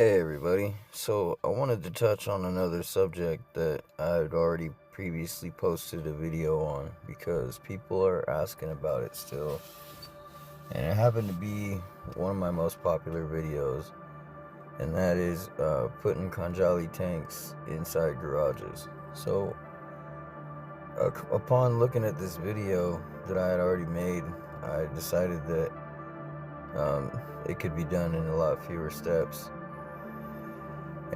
Hey everybody, so I wanted to touch on another subject that I had already previously posted a video on because people are asking about it still, and it happened to be one of my most popular videos, and that is putting Kanjali tanks inside garages. So upon looking at this video that I had already made, I decided that it could be done in a lot fewer steps.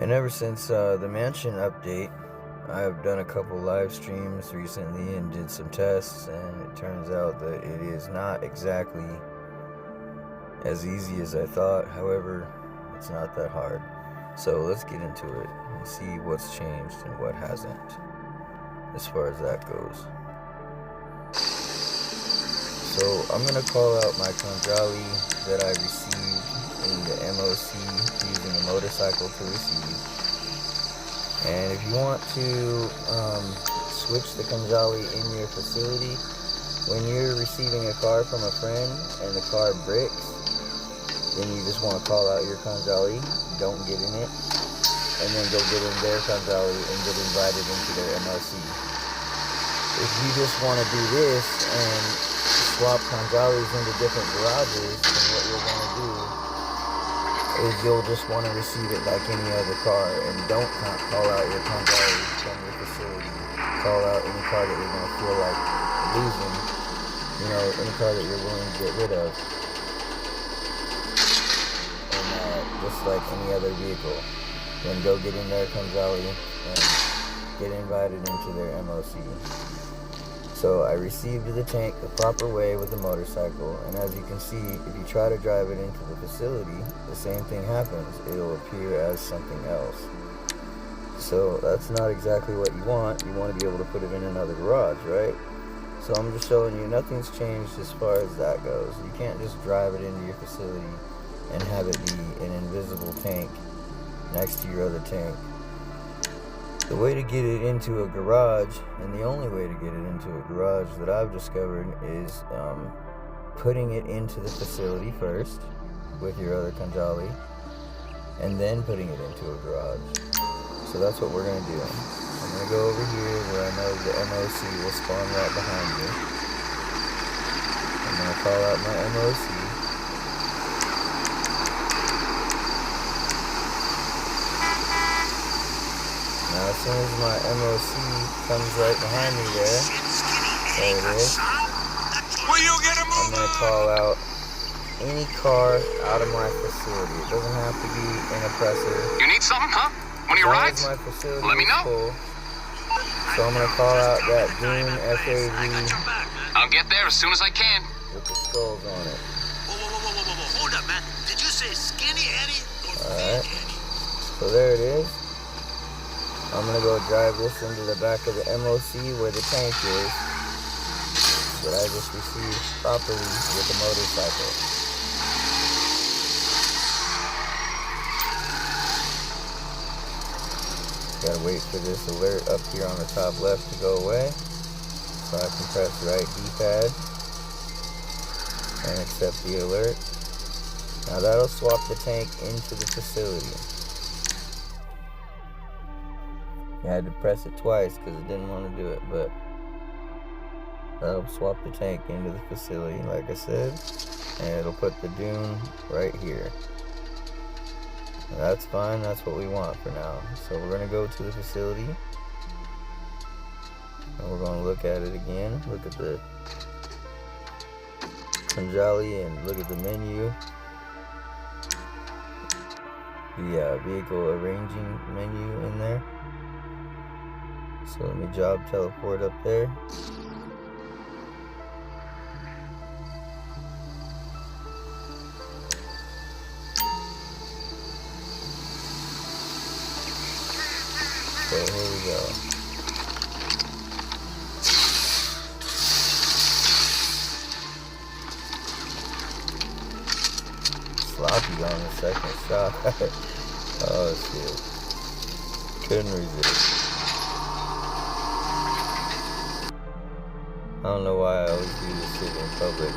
And ever since the mansion update, I have done a couple live streams recently and did some tests, and it turns out that it is not exactly as easy as I thought. However, it's not that hard. So let's get into it and see what's changed and what hasn't as far as that goes. So I'm going to call out my Kanjali that I received in the MOC using a motorcycle to receive. And if you want to switch the Kanjali in your facility, when you're receiving a car from a friend and the car bricks, then you just want to call out your Kanjali, don't get in it, and then go get in their Kanjali and get invited into their MLC. If you just want to do this and swap Kanjalis into different garages, then what you'll want to do is you'll just want to receive it like any other car, and don't call out your Kanjali from your facility. Call out any car that you're going to feel like losing, any car that you're willing to get rid of, and just like any other vehicle. Then go get in their Kanjali and get invited into their MOC. So I received the tank the proper way with the motorcycle, and as you can see, if you try to drive it into the facility, the same thing happens. It'll appear as something else. So that's not exactly what you want. You want to be able to put it in another garage, right? So I'm just showing you nothing's changed as far as that goes. You can't just drive it into your facility and have it be an invisible tank next to your other tank. The way to get it into a garage, and the only way to get it into a garage that I've discovered, is putting it into the facility first with your other Kanjali, and then putting it into a garage. So that's what we're going to do. I'm going to go over here where I know the MOC will spawn right behind me. I'm going to call out my MOC. Now, as soon as my MOC comes right behind me there it is, I'm going to call out any car out of my facility. It doesn't have to be an oppressor. You need something, huh? One of your rides? My facility Let me know. Full. So I'm going to call out that Dune FAV. I'll get there as soon as I can. With the skulls on it. Whoa. Hold up, man. Did you say skinny Eddie or Alright. Big Eddie? So there it is. I'm going to go drive this into the back of the MOC where the tank is that I just received properly with the motorcycle. Gotta wait for this alert up here on the top left to go away, so I can press right D-pad and accept the alert. Now that'll swap the tank into the facility. I had to press it twice because it didn't want to do it, but that'll swap the tank into the facility, like I said, and it'll put the Dune right here. And that's fine, that's what we want for now. So we're going to go to the facility, and we're going to look at it again. Look at the Kanjali and look at the menu. The vehicle arranging menu in there. So let me job teleport up there. So here we go. Sloppy on the second shot. Oh shit. Couldn't resist. I don't know why I always do this shit in public,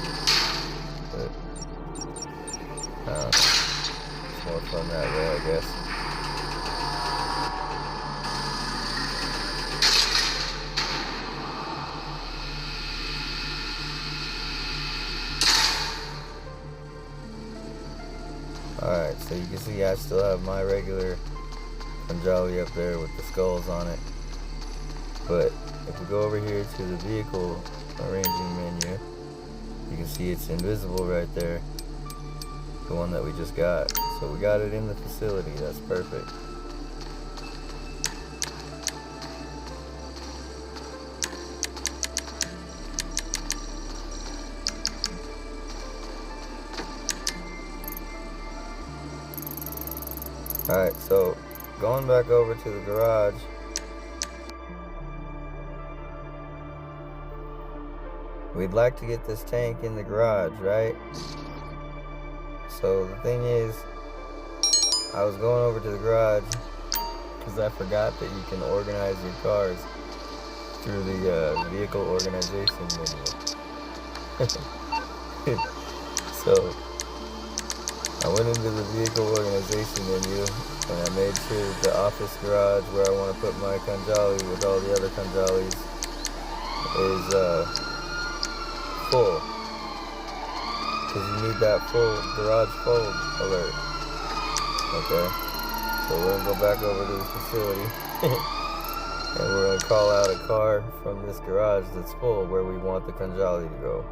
but I don't know. It's more fun that way, I guess. Alright, so you can see I still have my regular Kanjali up there with the skulls on it. But if we go over here to the vehicle arranging menu, you can see it's invisible right there. The one that we just got. So we got it in the facility. That's perfect. Alright, so going back over to the garage, we'd like to get this tank in the garage, right? So the thing is, I was going over to the garage because I forgot that you can organize your cars through the vehicle organization menu. So I went into the vehicle organization menu and I made sure that the office garage where I want to put my Kanjali with all the other Kanjalis is full. Because you need that full garage fold alert. Okay. So we're going to go back over to the facility. And we're going to call out a car from this garage that's full where we want the Kanjali to go.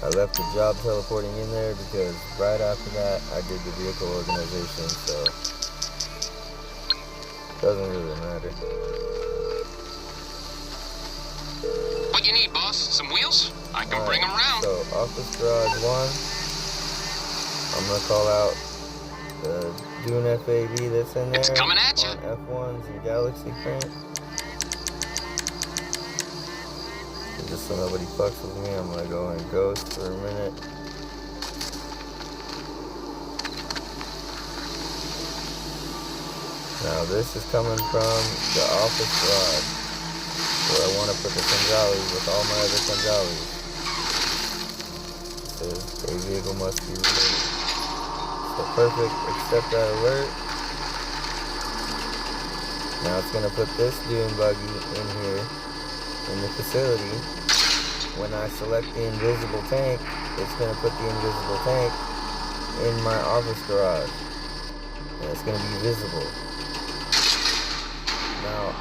I left the job teleporting in there because right after that I did the vehicle organization, so doesn't really matter. What you need, boss? Some wheels? I can bring them around. So office garage 1, I'm gonna call out the Dune FAB that's in there. It's coming at you. On F1's and Galaxy print. Just so nobody fucks with me, I'm gonna go and ghost for a minute. Now this is coming from the office garage where I want to put the Kanjali with all my other Kanjalis. It says a vehicle must be removed. So perfect, accept that alert. Now it's gonna put this dune buggy in here in the facility. When I select the invisible tank, it's going to put the invisible tank in my office garage. And it's going to be visible. Now,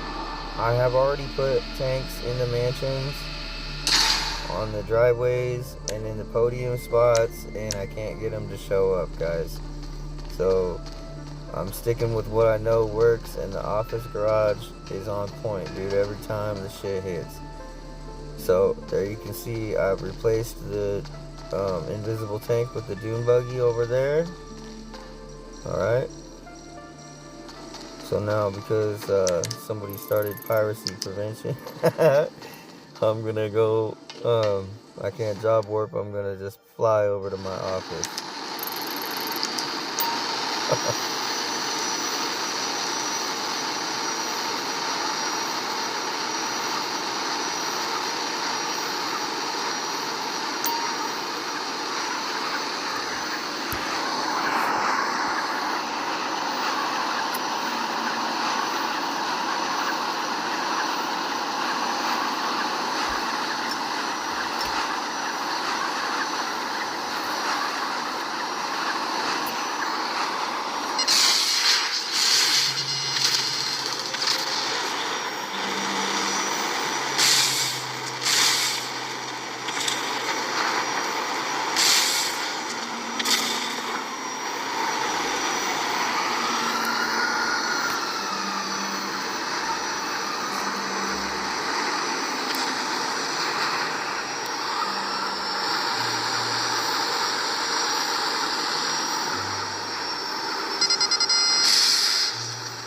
I have already put tanks in the mansions, on the driveways, and in the podium spots, and I can't get them to show up, guys. So, I'm sticking with what I know works, and the office garage is on point, dude, every time the shit hits. So there you can see I've replaced the invisible tank with the dune buggy over there. Alright. So now because somebody started piracy prevention, I'm gonna go, I can't job warp, I'm gonna just fly over to my office.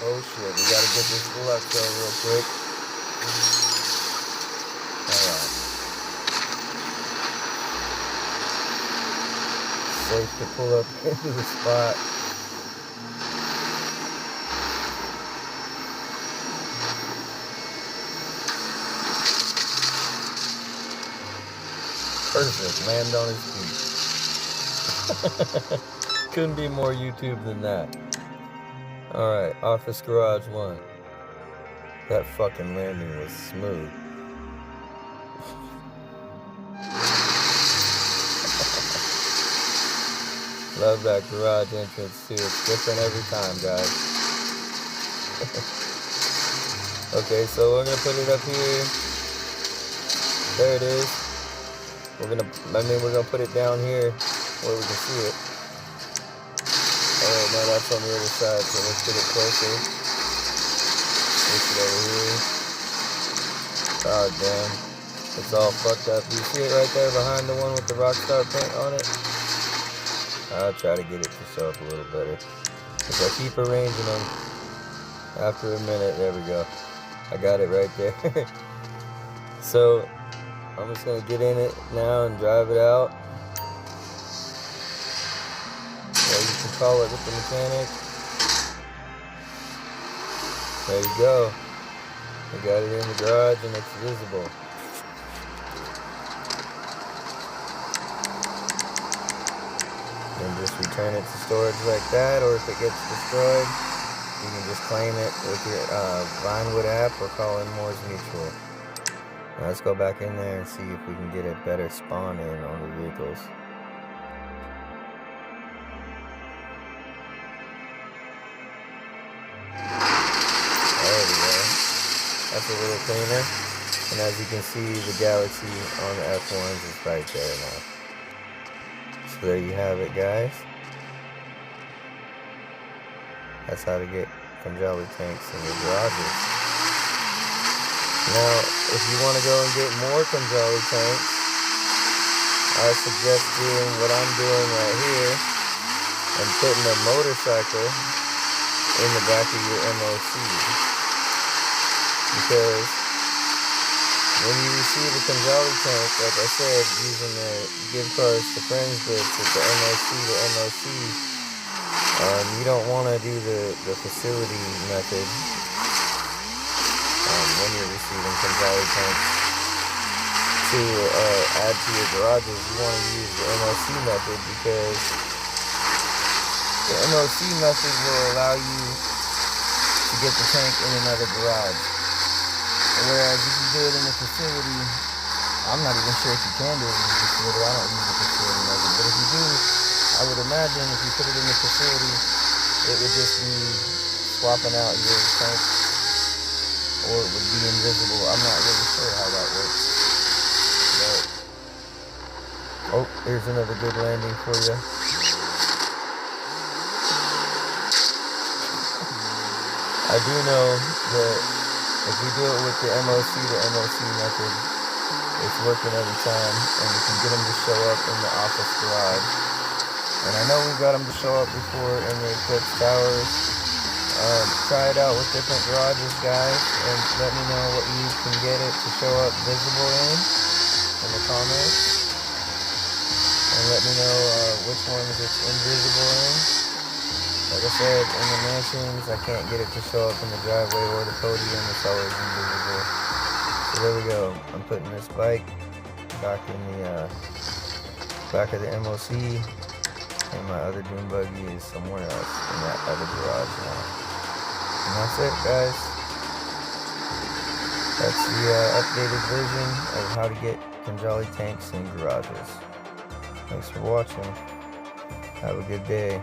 Oh shit, we gotta get this deluxe out real quick. Alright. Safe to pull up into the spot. Perfect. Land on his feet. Couldn't be more YouTube than that. Alright, Office Garage 1. That fucking landing was smooth. Love that garage entrance too. It's different every time, guys. Okay, so we're gonna put it up here. There it is. We're gonna put it down here where we can see it. Alright, now that's on the other side, so let's get it closer. Push it over here. Oh damn. It's all fucked up. You see it right there behind the one with the Rockstar paint on it? I'll try to get it to show up a little better. If I keep arranging them, after a minute, there we go. I got it right there. So, I'm just going to get in it now and drive it out. Or you can call it with the mechanic. There you go. We got it in the garage and it's visible. And just return it to storage like that, or if it gets destroyed, you can just claim it with your Vinewood app or call in Moore's Mutual. Now let's go back in there and see if we can get a better spawn in on the vehicles. There we go. That's a little cleaner. And as you can see, the Galaxy on the F1s is right there now. So there you have it, guys. That's how to get Kanjali tanks in your garages. Now, if you want to go and get more Kanjali tanks, I suggest doing what I'm doing right here and putting a motorcycle in the back of your MOC. Because when you receive a Kanjali tank, like I said, using the gift cards to friends bits with the MOC to MOC, you don't want to do the facility method when you're receiving Kanjali tanks to add to your garages. You want to use the MOC method because the MOC method will allow you to get the tank in another garage. Whereas if you do it in the facility, I'm not even sure if you can do it in the facility. I don't use the facility method. But if you do, I would imagine if you put it in the facility, it would just be swapping out your tank, or it would be invisible. I'm not really sure how that works. But, oh, here's another good landing for you. I do know that if we do it with the MOC to MOC method, it's working every time, and we can get them to show up in the office garage. And I know we've got them to show up before in the Eclipse Towers. Try it out with different garages, guys, and let me know what you can get it to show up visible in the comments. And let me know which ones it's invisible in. Like I said, in the mansions, I can't get it to show up in the driveway or the podium. It's always invisible. So there we go. I'm putting this bike back in the back of the MOC, and my other dune buggy is somewhere else in that other garage now. And that's it, guys. That's the updated version of how to get Kanjali tanks in garages. Thanks for watching. Have a good day.